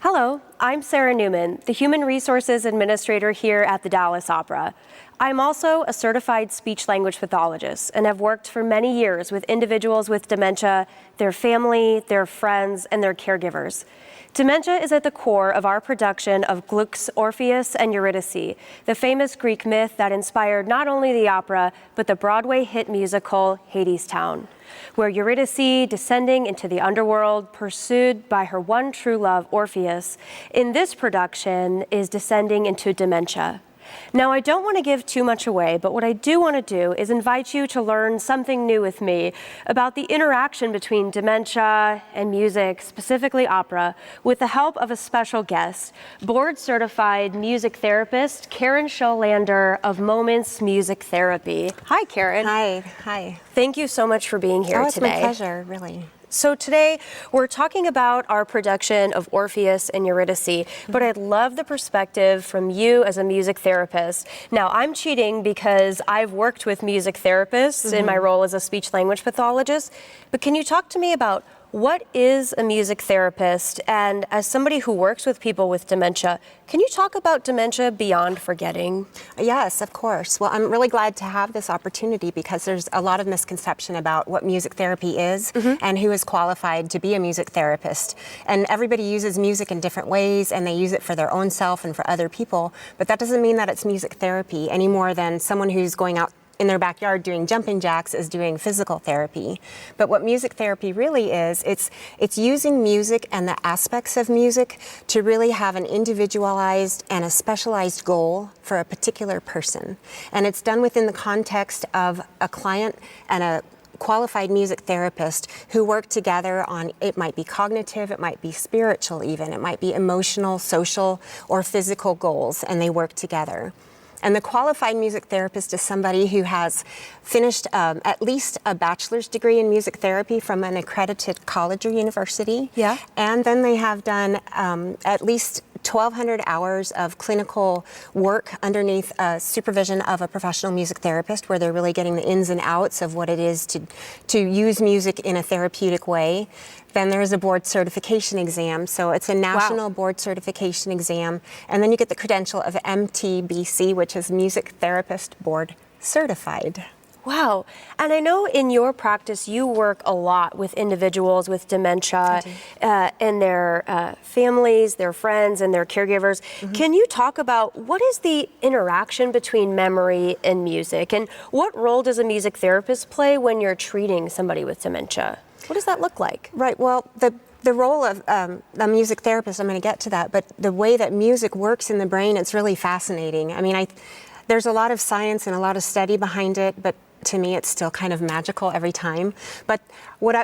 Hello, I'm Sara Newman, the Human Resources Administrator here at the Dallas Opera. I'm also a certified speech-language pathologist and have worked for many years with individuals with dementia, their family, their friends, and their caregivers. Dementia is at the core of our production of Gluck's Orpheus and Eurydice, the famous Greek myth that inspired not only the opera, but the Broadway hit musical Hadestown, where Eurydice, descending into the underworld, pursued by her one true love, Orpheus, in this production is descending into dementia. Now, I don't want to give too much away, but what I do want to do is invite you to learn something new with me about the interaction between dementia and music, specifically opera, with the help of a special guest, board-certified music therapist Karen Sholander of Moments Music Therapy. Hi, Karen. Hi. Thank you so much for being here it's today. My pleasure, really. So today we're talking about our production of Orpheus and Eurydice, but I'd love the perspective from you as a music therapist. Now, I'm cheating because I've worked with music therapists in my role as a speech-language pathologist, but can you talk to me about what is a music therapist? And as somebody who works with people with dementia, can you talk about dementia beyond forgetting? Yes, of course. Well, I'm really glad to have this opportunity because there's a lot of misconception about what music therapy is and who is qualified to be a music therapist. And everybody uses music in different ways and they use it for their own self and for other people, but that doesn't mean that it's music therapy any more than someone who's going out in their backyard doing jumping jacks is doing physical therapy. But what music therapy really is, it's using music and the aspects of music to really have an individualized and a specialized goal for a particular person. And it's done within the context of a client and a qualified music therapist who work together on, it might be cognitive, it might be spiritual even, it might be emotional, social, or physical goals, and they work together. And the qualified music therapist is somebody who has finished at least a bachelor's degree in music therapy from an accredited college or university. Yeah. And then they have done at least 1,200 hours of clinical work underneath supervision of a professional music therapist, where they're really getting the ins and outs of what it is to use music in a therapeutic way. Then there's a board certification exam. So it's a national board certification exam. And then you get the credential of MTBC, which is Music Therapist Board Certified. Wow. And I know in your practice, you work a lot with individuals with dementia and their families, their friends, and their caregivers. Can you talk about what is the interaction between memory and music? And what role does a music therapist play when you're treating somebody with dementia? What does that look like? Right. Well, the role of a music therapist, I'm going to get to that, but the way that music works in the brain, it's really fascinating. I mean, there's a lot of science and a lot of study behind it, but to me, it's still kind of magical every time. But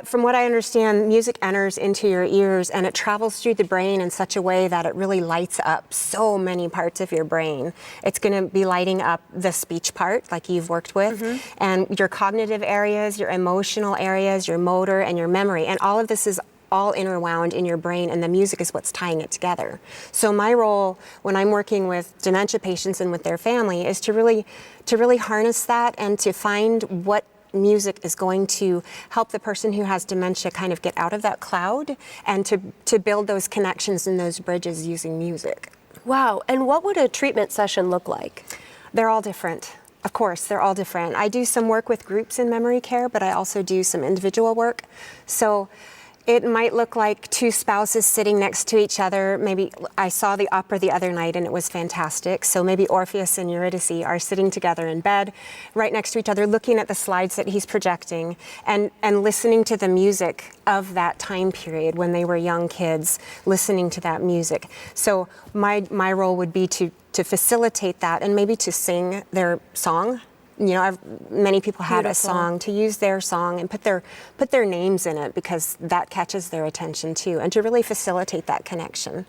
from what I understand, music enters into your ears and it travels through the brain in such a way that it really lights up so many parts of your brain. It's going to be lighting up the speech part, like you've worked with, and your cognitive areas, your emotional areas, your motor, and your memory. And all of this is all interwound in your brain, and the music is what's tying it together. So my role when I'm working with dementia patients and with their family is to really harness that and to find what music is going to help the person who has dementia kind of get out of that cloud and to build those connections and those bridges using music. Wow. And what would a treatment session look like? They're all different. Of course, they're all different. I do some work with groups in memory care, but I also do some individual work. So it might look like two spouses sitting next to each other. Maybe I saw the opera the other night and it was fantastic. So maybe Orpheus and Eurydice are sitting together in bed, right next to each other, looking at the slides that he's projecting and listening to the music of that time period when they were young kids, listening to that music. So my role would be to facilitate that and maybe to sing their song. You know, many people have a song, to use their song and put their names in it because that catches their attention too, and to really facilitate that connection.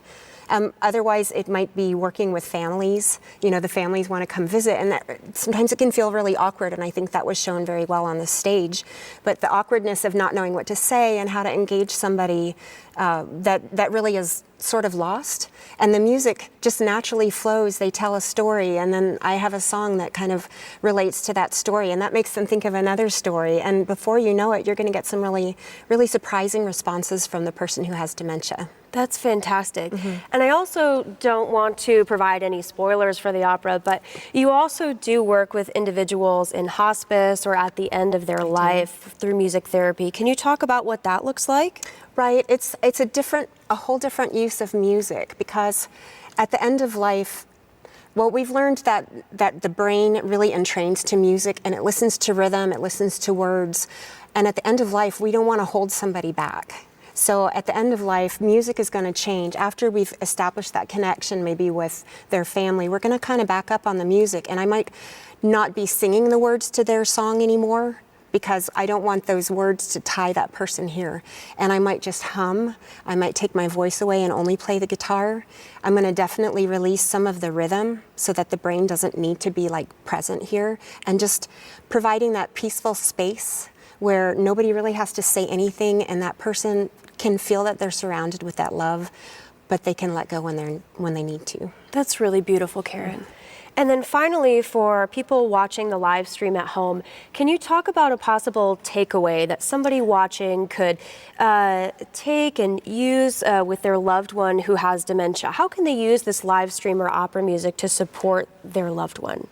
Otherwise, it might be working with families. You know, the families want to come visit, and sometimes it can feel really awkward, and I think that was shown very well on the stage. But the awkwardness of not knowing what to say and how to engage somebody that really is sort of lost. And the music just naturally flows. They tell a story, and then I have a song that kind of relates to that story, and that makes them think of another story. And before you know it, you're going to get some really, really surprising responses from the person who has dementia. That's fantastic. And I also don't want to provide any spoilers for the opera, but you also do work with individuals in hospice or at the end of their life through music therapy. Can you talk about what that looks like? Right, it's a whole different use of music, because at the end of life, well, we've learned that the brain really entrains to music, and it listens to rhythm, it listens to words, and at the end of life, we don't want to hold somebody back. So at the end of life, music is going to change. After we've established that connection maybe with their family, we're going to kind of back up on the music, and I might not be singing the words to their song anymore, because I don't want those words to tie that person here. And I might just hum. I might take my voice away and only play the guitar. I'm going to definitely release some of the rhythm so that the brain doesn't need to be like present here, and just providing that peaceful space where nobody really has to say anything, and that person can feel that they're surrounded with that love, but they can let go when they need to. That's really beautiful, Karen. And then finally, for people watching the live stream at home, can you talk about a possible takeaway that somebody watching could take and use with their loved one who has dementia? How can they use this live stream or opera music to support their loved one?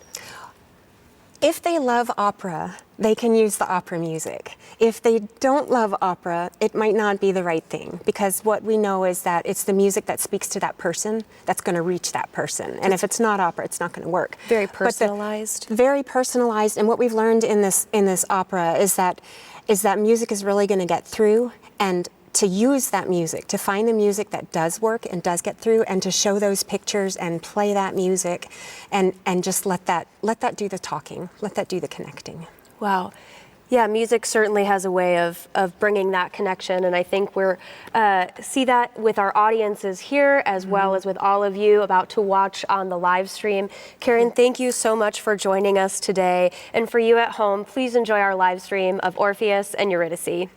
If they love opera, they can use the opera music. If they don't love opera, it might not be the right thing, because what we know is that it's the music that speaks to that person that's going to reach that person. And if it's not opera, it's not going to work. Very personalized. Very personalized. And what we've learned in this opera is that music is really going to get through, and to use that music, to find the music that does work and does get through, and to show those pictures and play that music, and just let that do the talking, let that do the connecting. Wow. Yeah, music certainly has a way of bringing that connection, and I think we're see that with our audiences here as well as with all of you about to watch on the live stream. Karen, thank you so much for joining us today, and for you at home, please enjoy our live stream of Orpheus and Eurydice.